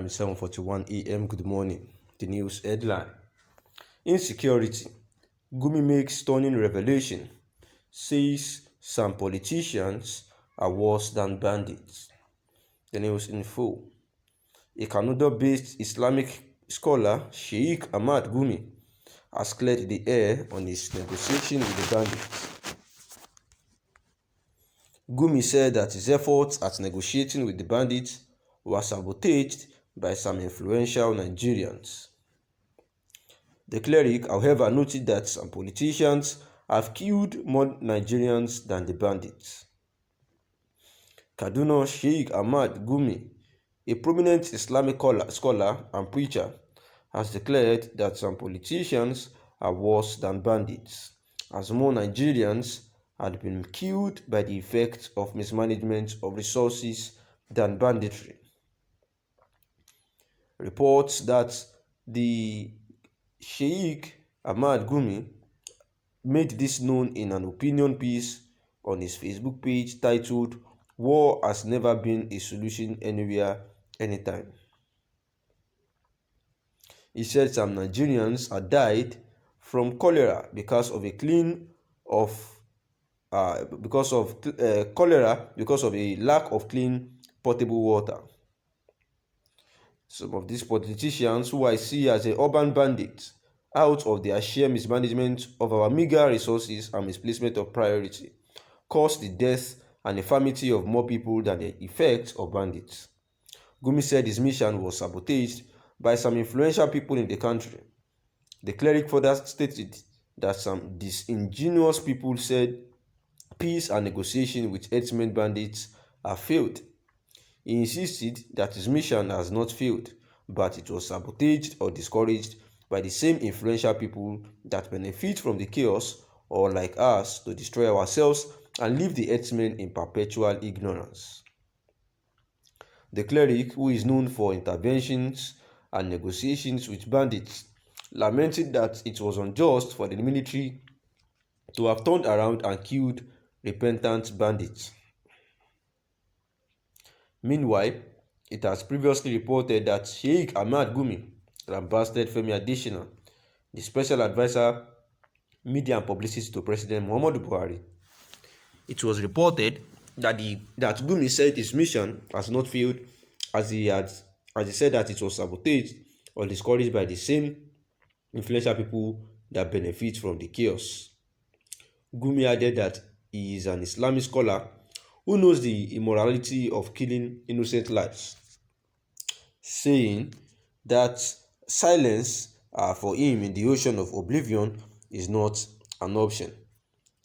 is 7:41 a.m. Good morning. The news headline: Insecurity. Gumi makes stunning revelation. Says some politicians are worse than bandits. The news in full. A Canada-based Islamic scholar, Sheikh Ahmad Gumi, has cleared the air on his negotiation with the bandits. Gumi said that his efforts at negotiating with the bandits were sabotaged by some influential Nigerians. The cleric, however, noted that some politicians have killed more Nigerians than the bandits. Kaduna Sheikh Ahmad Gumi, a prominent Islamic scholar and preacher, has declared that some politicians are worse than bandits, as more Nigerians had been killed by the effects of mismanagement of resources than banditry. Reports that the Sheikh Ahmad Gumi made this known in an opinion piece on his Facebook page titled "War Has Never Been a Solution Anywhere, Anytime." He said some Nigerians had died from cholera because of a lack of clean potable water. Some of these politicians, who I see as urban bandits, out of their sheer mismanagement of our meager resources and misplacement of priority, caused the death and infirmity of more people than the effects of bandits. Gumi said his mission was sabotaged by some influential people in the country. The cleric further stated that some disingenuous people said peace and negotiation with herdsmen bandits have failed. He insisted that his mission has not failed, but it was sabotaged or discouraged by the same influential people that benefit from the chaos, or like us, to destroy ourselves and leave the herdsmen in perpetual ignorance. The cleric, who is known for interventions and negotiations with bandits, lamented that it was unjust for the military to have turned around and killed repentant bandits. Meanwhile, it has previously reported that Sheikh Ahmad Gumi lambasted Femi Adesina, the special advisor, media and publicity to President Muhammadu Buhari. It was reported that Gumi said his mission has not failed, as he said that it was sabotaged or discouraged by the same influential people that benefit from the chaos. Gumi added that he is an Islamic scholar who knows the immorality of killing innocent lives, saying that silence for him in the ocean of oblivion is not an option.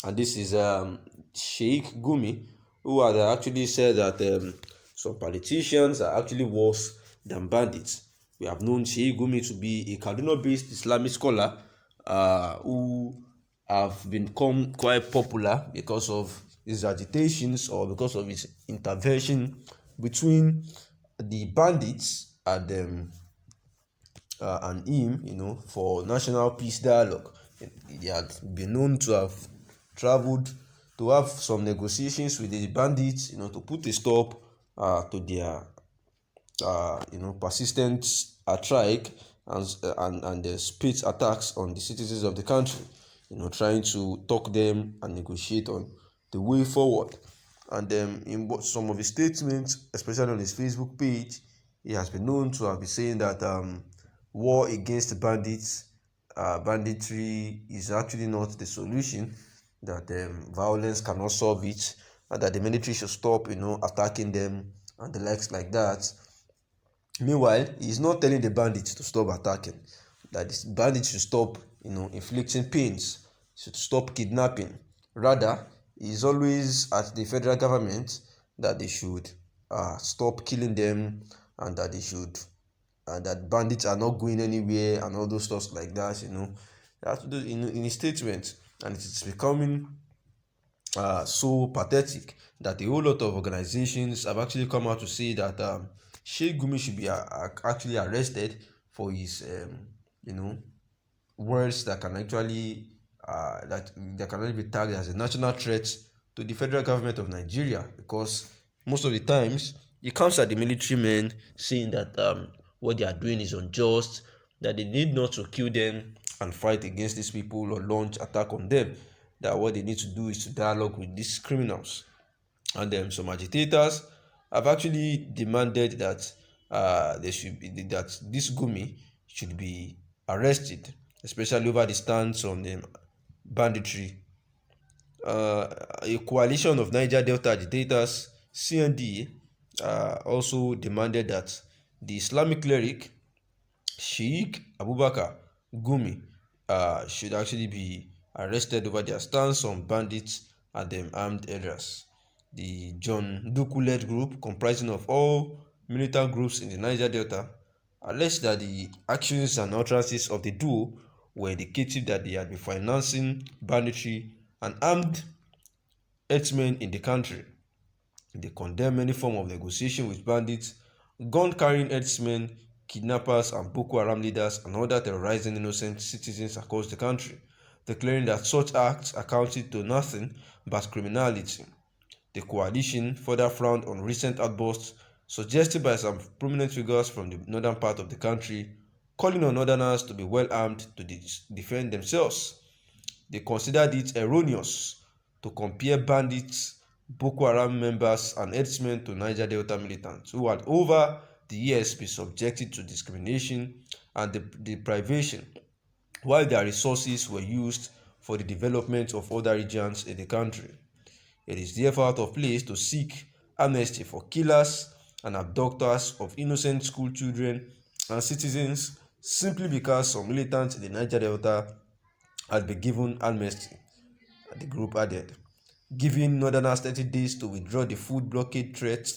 And this is Sheikh Gumi, who had actually said that some politicians are actually worse than bandits. We have known Sheikh Gumi to be a Kaduna-based Islamic scholar who have become quite popular because of his agitations or because of his intervention between the bandits and him, for national peace dialogue. He had been known to have traveled to have some negotiations with the bandits, to put a stop to their persistent strike and split attacks on the citizens of the country, trying to talk them and negotiate on the way forward. And in some of his statements, especially on his Facebook page, he has been known to have been saying that war against banditry is actually not the solution, that violence cannot solve it, and that the military should stop, attacking them and the likes like that. Meanwhile, he is not telling the bandits to stop attacking, that the bandits should stop, inflicting pains, should stop kidnapping. Rather, he is always at the federal government that they should stop killing them, and that that bandits are not going anywhere and all those stuff like that. That's in his statement, and it is becoming so pathetic that a whole lot of organizations have actually come out to say that Sheikh Gumi should be actually arrested for his words that can actually be tagged as a national threat to the federal government of Nigeria, because most of the times it comes at the military men saying that what they are doing is unjust, that they need not to kill them and fight against these people or launch attack on them, that what they need to do is to dialogue with these criminals. And some agitators have actually demanded that that this Gumi should be arrested, especially over the stance on banditry. A coalition of Niger Delta agitators, ssÄNDIT, also demanded that the Islamic cleric Sheikh Abubakar Gumi should actually be arrested over their stance on bandits and armed areas. The John Duku-led group, comprising of all militant groups in the Niger Delta, alleged that the actions and utterances of the duo were indicative that they had been financing banditry and armed herdsmen in the country. They condemn any form of negotiation with bandits, gun-carrying herdsmen, kidnappers, and Boko Haram leaders, and other terrorizing innocent citizens across the country, declaring that such acts amounted to nothing but criminality. The coalition further frowned on recent outbursts suggested by some prominent figures from the northern part of the country, calling on northerners to be well armed to defend themselves. They considered it erroneous to compare bandits, Boko Haram members, and herdsmen to Niger Delta militants who had over the years been subjected to discrimination and deprivation, while their resources were used for the development of other regions in the country. It is therefore out of place to seek amnesty for killers and abductors of innocent school children and citizens simply because some militants in the Niger Delta had been given amnesty, the group added. Giving northerners 30 days to withdraw the food blockade threat,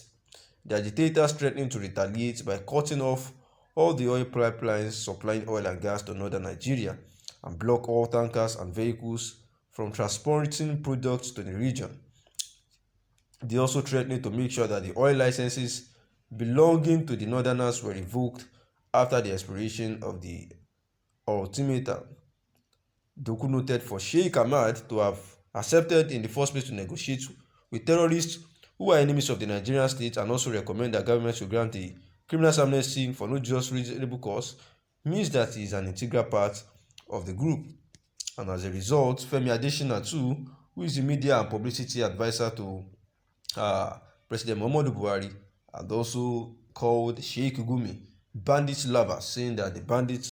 the agitators threatening to retaliate by cutting off all the oil pipelines supplying oil and gas to northern Nigeria and block all tankers and vehicles from transporting products to the region. They also threatened to make sure that the oil licenses belonging to the northerners were revoked after the expiration of the ultimatum. Doku noted for Sheikh Ahmad to have accepted in the first place to negotiate with terrorists who are enemies of the Nigerian state, and also recommend that government should grant the criminals amnesty for no just reasonable cause, means that he is an integral part of the group. And as a result, Femi Adesina too, who is the media and publicity advisor to President Muhammadu Buhari, and also called Sheikh Gumi bandit lover, saying that the bandits